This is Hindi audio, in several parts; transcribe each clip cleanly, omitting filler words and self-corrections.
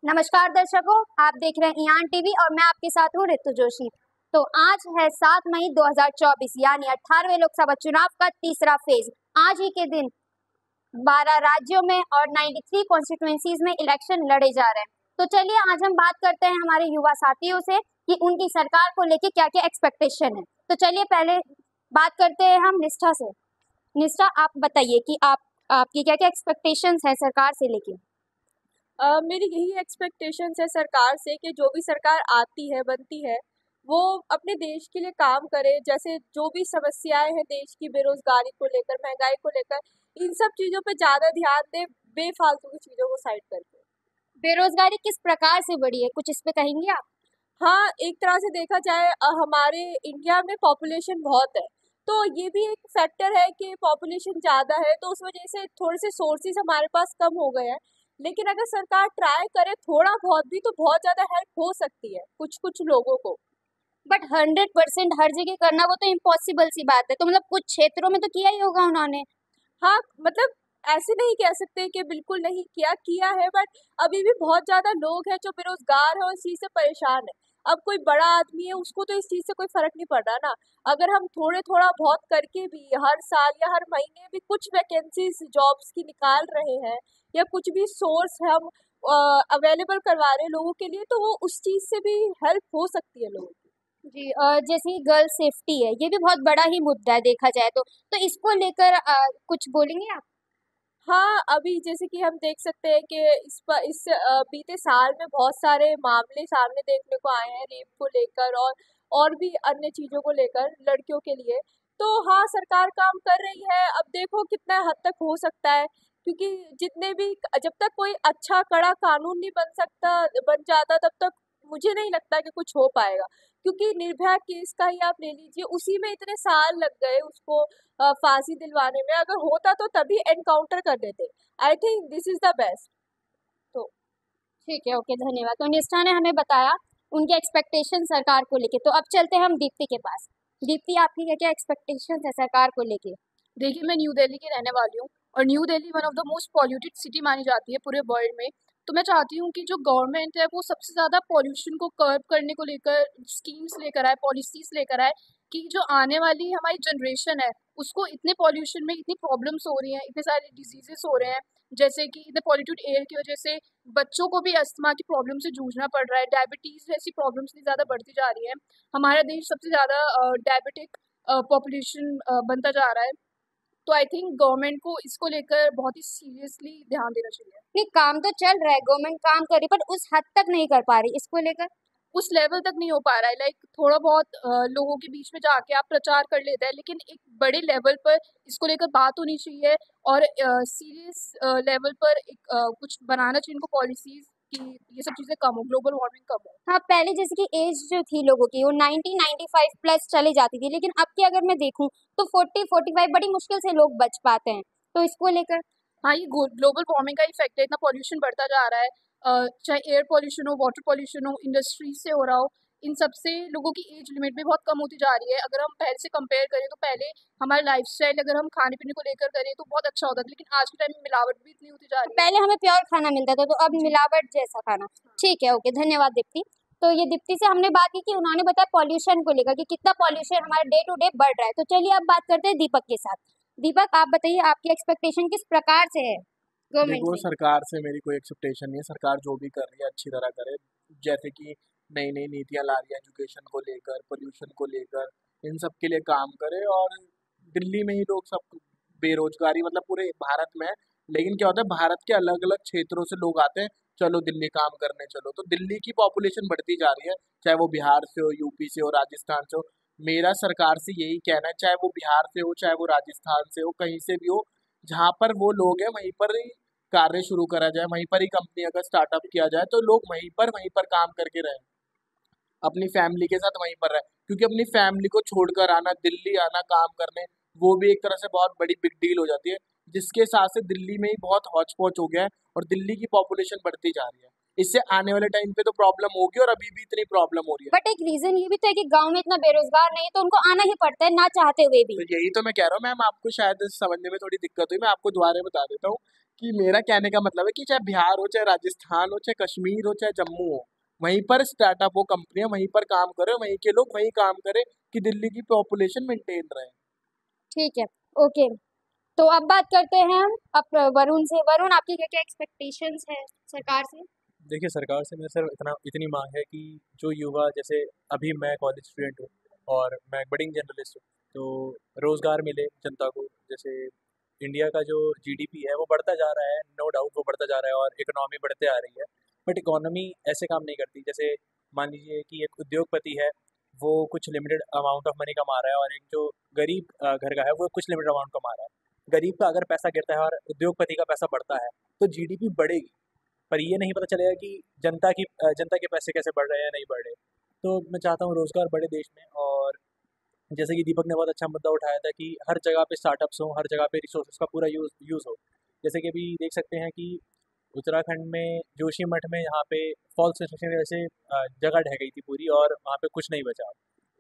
नमस्कार दर्शकों, आप देख रहे हैं ईआन टीवी और मैं आपके साथ हूँ ऋतु जोशी। तो आज है 7 मई 2024 यानी 18वें लोकसभा चुनाव का तीसरा फेज। आज ही के दिन 12 राज्यों में और 93 कॉन्स्टिट्यूएंसीज में इलेक्शन लड़े जा रहे हैं। तो चलिए आज हम बात करते हैं हमारे युवा साथियों से कि उनकी सरकार को लेके क्या क्या एक्सपेक्टेशन है। तो चलिए पहले बात करते हैं हम निष्ठा से। निष्ठा, आप बताइए कि आपकी क्या क्या एक्सपेक्टेशंस है सरकार से लेके। मेरी यही एक्सपेक्टेशंस है सरकार से कि जो भी सरकार आती है बनती है वो अपने देश के लिए काम करे। जैसे जो भी समस्याएं हैं देश की, बेरोजगारी को लेकर, महंगाई को लेकर, इन सब चीज़ों पे ज़्यादा ध्यान दे, बेफालतू की चीज़ों को साइड करके। बेरोजगारी किस प्रकार से बढ़ी है, कुछ इस पे कहेंगे आप? हाँ, एक तरह से देखा जाए हमारे इंडिया में पॉपुलेशन बहुत है, तो ये भी एक फैक्टर है कि पॉपुलेशन ज़्यादा है तो उस वजह से थोड़े से सोर्सेज हमारे पास कम हो गए हैं। लेकिन अगर सरकार ट्राई करे थोड़ा बहुत भी तो बहुत ज़्यादा हेल्प हो सकती है कुछ कुछ लोगों को। बट 100% हर जगह करना वो तो इम्पॉसिबल सी बात है। तो मतलब कुछ क्षेत्रों में तो किया ही होगा उन्होंने। हाँ, मतलब ऐसे नहीं कह सकते कि बिल्कुल नहीं किया, किया है, बट अभी भी बहुत ज़्यादा लोग हैं जो बेरोज़गार हैं और इस चीज़ से परेशान हैं। अब कोई बड़ा आदमी है उसको तो इस चीज़ से कोई फ़र्क नहीं पड़ रहा ना। अगर हम थोड़ा बहुत करके भी हर साल या हर महीने भी कुछ वैकेंसीज़ जॉब्स की निकाल रहे हैं या कुछ भी सोर्स हम अवेलेबल करवा रहे हैं लोगों के लिए, तो वो उस चीज़ से भी हेल्प हो सकती है लोगों की। जी, जैसे गर्ल सेफ्टी है, ये भी बहुत बड़ा ही मुद्दा है देखा जाए तो इसको लेकर कुछ बोलेंगे आप? हाँ, अभी जैसे कि हम देख सकते हैं कि बीते साल में बहुत सारे मामले सामने देखने को आए हैं रेप को लेकर और भी अन्य चीज़ों को लेकर लड़कियों के लिए। तो हाँ, सरकार काम कर रही है, अब देखो कितना हद तक हो सकता है, क्योंकि जितने भी जब तक कोई अच्छा कड़ा कानून नहीं बन जाता तब तक मुझे नहीं लगता कि कुछ हो पाएगा। क्योंकि निर्भया केस का ही आप ले लीजिए, उसी में इतने साल लग गए उसको फांसी दिलवाने में। अगर होता तो तभी एनकाउंटर कर देते। I think this is the best. तो ठीक है, ओके, धन्यवाद। तो निष्ठा ने हमें बताया उनके एक्सपेक्टेशन सरकार को लेके। तो अब चलते हैं हम दीप्ति के पास। दीप्ति, आपकी क्या क्या एक्सपेक्टेशन है सरकार को लेके? देखिए, मैं न्यू दिल्ली की रहने वाली हूँ और new Delhi one of the most polluted city मानी जाती है पूरे वर्ल्ड में। तो मैं चाहती हूँ कि जो गवर्नमेंट है वो सबसे ज़्यादा पॉल्यूशन को कर्ब करने को लेकर स्कीम्स लेकर आए, पॉलिसीज लेकर आए कि जो आने वाली हमारी जनरेशन है उसको इतने पॉल्यूशन में इतनी प्रॉब्लम्स हो रही हैं, इतने सारे डिजीजेस हो रहे हैं, जैसे कि इतने पॉल्यूटेड एयर की वजह से बच्चों को भी अस्थमा की प्रॉब्लम से जूझना पड़ रहा है, डायबिटीज़ जैसी प्रॉब्लम्स इतनी ज़्यादा बढ़ती जा रही है। हमारा देश सबसे ज़्यादा डायबिटिक पॉपुलेशन बनता जा रहा है। तो आई थिंक गवर्नमेंट को इसको लेकर बहुत ही सीरियसली ध्यान देना चाहिए। नहीं, काम तो चल रहा है, गवर्नमेंट काम कर रही है, पर उस हद तक नहीं कर पा रही इसको लेकर। उस लेवल तक नहीं हो पा रहा है, लाइक थोड़ा बहुत लोगों के बीच में जाके आप प्रचार कर लेते हैं, लेकिन एक बड़े लेवल पर इसको लेकर बात होनी चाहिए और सीरियस लेवल पर एक कुछ बनाना चाहिए इनको पॉलिसीज कि ये सब चीज़ें कम हो, ग्लोबल वार्मिंग कम हो। हाँ, पहले जैसे कि एज जो थी लोगों की वो 90-95 प्लस चली जाती थी, लेकिन अब की अगर मैं देखूं तो 40-45 बड़ी मुश्किल से लोग बच पाते हैं। तो इसको लेकर हाँ, ये ग्लोबल वार्मिंग का इफेक्ट है, इतना पॉल्यूशन बढ़ता जा रहा है। चाहे एयर पॉल्यूशन हो, वाटर पॉल्यूशन हो, इंडस्ट्रीज से हो रहा हो, इन सब से लोगों की एज लिमिट भी बहुत कम होती जा रही है। अगर हम पहले से कंपेयर करें तो पहले हमारा लाइफस्टाइल अगर हम खाने पीने को लेकर करें तो बहुत अच्छा होता था, लेकिन आज के टाइम में मिलावट भी इतनी होती जा रही है। पहले हमें प्योर खाना मिलता था, तो अब जी। मिलावट जैसा खाना। ठीक है, ओके, धन्यवाद दीप्ति। तो ये दीप्ति से हमने बात की कि उन्होंने बताया पॉल्यूशन को लेकर कि कितना पॉल्यूशन हमारा डे टू डे बढ़ रहा है। तो चलिए अब बात करते हैं दीपक के साथ। दीपक, आप बताइए आपकी एक्सपेक्टेशन किस प्रकार से है गवर्नमेंट देखो, से? सरकार से मेरी कोई एक्सपेक्टेशन नहीं है। सरकार जो भी कर रही है अच्छी तरह करे। जैसे कि नई नई नीतियां ला रही है एजुकेशन को लेकर, पोल्यूशन को लेकर, इन सब के लिए काम करे। और दिल्ली में ही लोग सब बेरोजगारी मतलब पूरे भारत में है, लेकिन क्या होता है भारत के अलग अलग क्षेत्रों से लोग आते हैं, चलो दिल्ली काम करने चलो, तो दिल्ली की पॉपुलेशन बढ़ती जा रही है, चाहे वो बिहार से हो, यूपी से हो, राजस्थान से हो। मेरा सरकार से यही कहना है, चाहे वो बिहार से हो, चाहे वो राजस्थान से हो, कहीं से भी हो, जहाँ पर वो लोग हैं वहीं पर ही कार्य शुरू करा जाए, वहीं पर ही कंपनी अगर स्टार्टअप किया जाए तो लोग वहीं पर काम करके रहें, अपनी फैमिली के साथ वहीं पर रहें। क्योंकि अपनी फैमिली को छोड़कर आना, दिल्ली आना काम करने, वो भी एक तरह से बहुत बड़ी बिग डील हो जाती है, जिसके साथ से दिल्ली में ही बहुत हौच पौच हो गया है और दिल्ली की पॉपुलेशन बढ़ती जा रही है। इससे आने वाले टाइम पे तो प्रॉब्लम होगी और अभी भी इतनी प्रॉब्लम हो रही है। बट एक रीजन ये भी तो है कि गांव में इतना बेरोजगार नहीं है, तो उनको आना ही पड़ता है ना चाहते हुए भी। तो यही तो मैं कह रहा हूँ मैम, आपको शायद समझने में थोड़ी दिक्कत हुई, मैं आपको दोबारा बता देता हूँ कि मेरा कहने का मतलब है कि चाहे बिहार हो, चाहे राजस्थान हो, चाहे कश्मीर हो, चाहे जम्मू हो, वहीं पर स्टार्टअप हो, कंपनियां वहीं पर काम करें, वहीं के लोग वहीं काम करें, कि दिल्ली की पॉपुलेशन मेंटेन रहे। ठीक है, ओके। तो अब बात करते हैं हम अब वरुण से। वरुण, आपकी क्या क्या एक्सपेक्टेशंस है सरकार से? देखिए, सरकार से मेरे सिर्फ इतनी मांग है कि जो युवा, जैसे अभी मैं कॉलेज स्टूडेंट हूँ और मैं एक बडिंग जर्नलिस्ट हूँ, तो रोज़गार मिले जनता को। जैसे इंडिया का जो जीडीपी है वो बढ़ता जा रहा है, नो डाउट वो बढ़ता जा रहा है और इकोनॉमी बढ़ते आ रही है। बट इकोनॉमी ऐसे काम नहीं करती। जैसे मान लीजिए कि एक उद्योगपति है, वो कुछ लिमिटेड अमाउंट ऑफ मनी कमा रहा है और एक जो गरीब घर का है वो कुछ लिमिटेड अमाउंट कमा रहा है। गरीब का अगर पैसा गिरता है और उद्योगपति का पैसा बढ़ता है तो जीडीपी बढ़ेगी, पर ये नहीं पता चलेगा कि जनता के पैसे कैसे बढ़ रहे हैं या नहीं बढ़ रहे। तो मैं चाहता हूँ रोज़गार बढ़े देश में। और जैसे कि दीपक ने बहुत अच्छा मुद्दा उठाया था कि हर जगह पे स्टार्टअप्स हों, हर जगह पे रिसोर्सेज का पूरा यूज़ हो। जैसे कि अभी देख सकते हैं कि उत्तराखंड में जोशीमठ में यहाँ पे फॉल्स कंस्ट्रक्शन की वजह से जगह ढह गई थी पूरी और वहाँ पे कुछ नहीं बचा।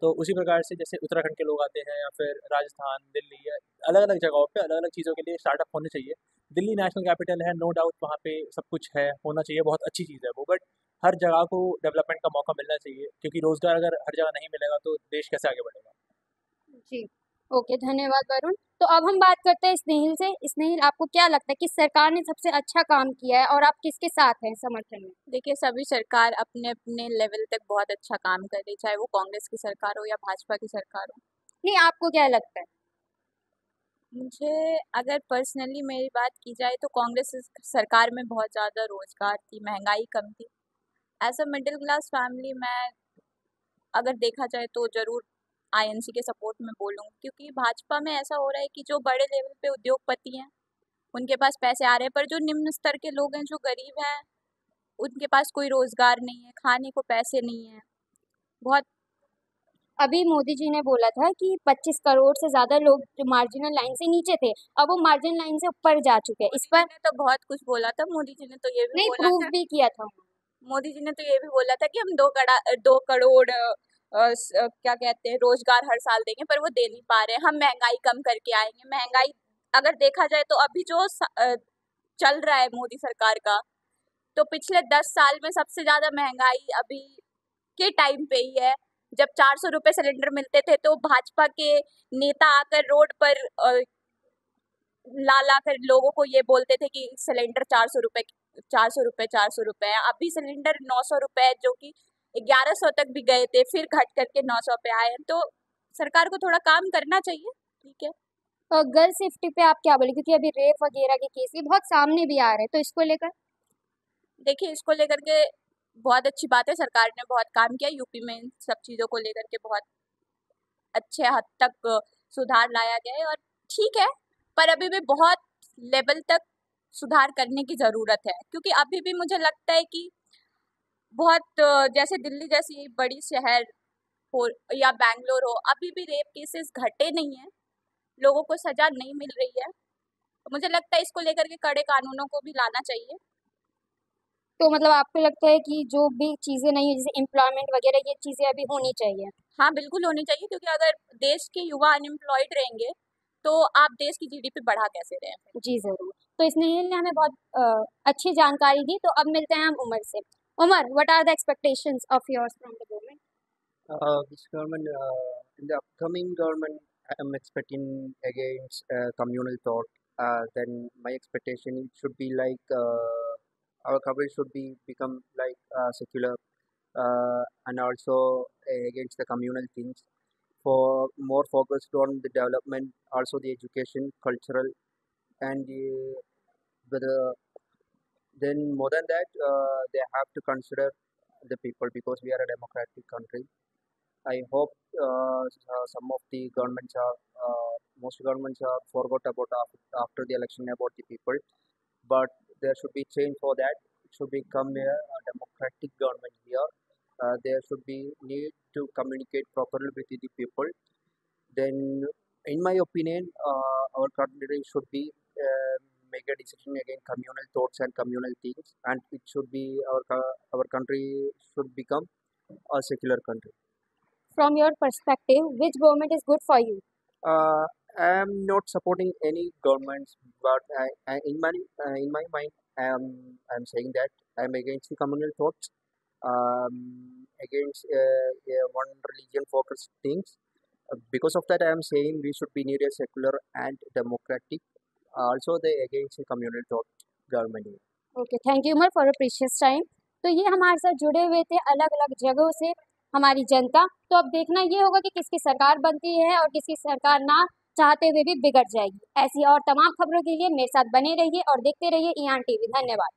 तो उसी प्रकार से जैसे उत्तराखंड के लोग आते हैं या फिर राजस्थान, दिल्ली या अलग अलग जगहों पे अलग अलग चीज़ों के लिए स्टार्टअप होने चाहिए। दिल्ली नेशनल कैपिटल है, नो डाउट वहाँ पे सब कुछ है, होना चाहिए, बहुत अच्छी चीज़ है वो। बट हर जगह को डेवलपमेंट का मौका मिलना चाहिए, क्योंकि रोज़गार अगर हर जगह नहीं मिलेगा तो देश कैसे आगे बढ़ेगा। जी, ओके, धन्यवाद वरुण। तो अब हम बात करते हैं स्नेहिल से। स्नेहिल, आपको क्या लगता है कि सरकार ने सबसे अच्छा काम किया है और आप किसके साथ हैं समर्थन में? देखिए, सभी सरकार अपने अपने लेवल तक बहुत अच्छा काम कर रही, चाहे वो कांग्रेस की सरकार हो या भाजपा की सरकार हो। नहीं, आपको क्या लगता है? मुझे अगर पर्सनली मेरी बात की जाए तो कांग्रेस सरकार में बहुत ज़्यादा रोजगार थी, महंगाई कम थी। As a middle class family मैं अगर देखा जाए तो ज़रूर आईएनसी के सपोर्ट में बोलूँगी, क्योंकि भाजपा में ऐसा हो रहा है कि जो बड़े लेवल पे उद्योगपति हैं उनके पास पैसे आ रहे हैं, पर जो निम्न स्तर के लोग हैं, जो गरीब हैं, उनके पास कोई रोजगार नहीं है, खाने को पैसे नहीं है। बहुत अभी मोदी जी ने बोला था कि 25 करोड़ से ज़्यादा लोग जो मार्जिनल लाइन से नीचे थे, अब वो मार्जिनल लाइन से ऊपर जा चुके हैं। इस मोदी पर जी ने तो बहुत कुछ बोला था। मोदी जी ने तो ये भी नहीं, बोला प्रूव था भी किया था। मोदी जी ने तो ये भी बोला था कि हम 2 करोड़ क्या कहते हैं रोजगार हर साल देंगे, पर वो दे नहीं पा रहे हैं। हम महंगाई कम करके आएंगे। महंगाई अगर देखा जाए तो अभी जो चल रहा है मोदी सरकार का, तो पिछले 10 साल में सबसे ज्यादा महंगाई अभी के टाइम पे ही है। जब 400 रुपए सिलेंडर मिलते थे तो भाजपा के नेता आकर रोड पर ला ला कर लोगों को ये बोलते थे कि सिलेंडर 400 रुपए 400 रुपए 400 रुपए है। अभी सिलेंडर 900 रुपए है, जो कि 1100 तक भी गए थे, फिर घट करके 900 पे आए हैं। तो सरकार को थोड़ा काम करना चाहिए। ठीक है। और गर्ल सेफ्टी पे आप क्या बोले, क्योंकि अभी रेप वगैरह के केस भी बहुत सामने भी आ रहे हैं, तो इसको लेकर? देखिए, इसको लेकर के बहुत अच्छी बात है, सरकार ने बहुत काम किया यूपी में। इन सब चीज़ों को लेकर के बहुत अच्छे हद तक सुधार लाया गया है और ठीक है, पर अभी भी बहुत लेवल तक सुधार करने की ज़रूरत है, क्योंकि अभी भी मुझे लगता है कि बहुत जैसे दिल्ली जैसी बड़ी शहर हो या बैंगलोर हो, अभी भी रेप केसेस घटे नहीं हैं, लोगों को सजा नहीं मिल रही है। तो मुझे लगता है इसको लेकर के कड़े कानूनों को भी लाना चाहिए। तो मतलब आपको लगता है कि जो भी चीज़ें नहीं है, जैसे एम्प्लॉयमेंट वगैरह, ये चीज़ें अभी होनी चाहिए? हाँ, बिल्कुल होनी चाहिए, क्योंकि अगर देश के युवा अनएम्प्लॉयड रहेंगे तो आप देश की जीडीपी बढ़ा कैसे रहे हैं। जी, ज़रूर। तो स्नेहिल ने हमें बहुत अच्छी जानकारी दी। तो अब मिलते हैं हम उमर से। Umar, what are the expectations of yours from the government? This government, in the upcoming government, I am expecting against communal thought. Then my expectation it should be like our coverage should be become like secular, and also against the communal things. For more focused on the development, also the education, cultural, and the then more than that, they have to consider the people because we are a democratic country. I hope some of the governments are most governments are forgot about after the election about the people, but there should be change for that. It should become a democratic government here. There should be need to communicate properly with the people. Then, in my opinion, our country should be make a decision against communal thoughts and communal things, and it should be our country should become a secular country. From your perspective, which government is good for you? I'm not supporting any governments, but in my mind, I'm saying that I'm against the communal thoughts, against one religion focused things. Because of that, I'm saying we should be neither secular and democratic. Also, they against the communal thought government. Okay, thank you Umar for a precious time. तो ये हमारे साथ जुड़े हुए थे अलग अलग जगहों से हमारी जनता। तो अब देखना ये होगा कि किसकी सरकार बनती है और किसकी सरकार ना चाहते हुए भी बिगड़ जाएगी। ऐसी और तमाम खबरों के लिए मेरे साथ बने रहिए और देखते रहिए ईआन टीवी। धन्यवाद।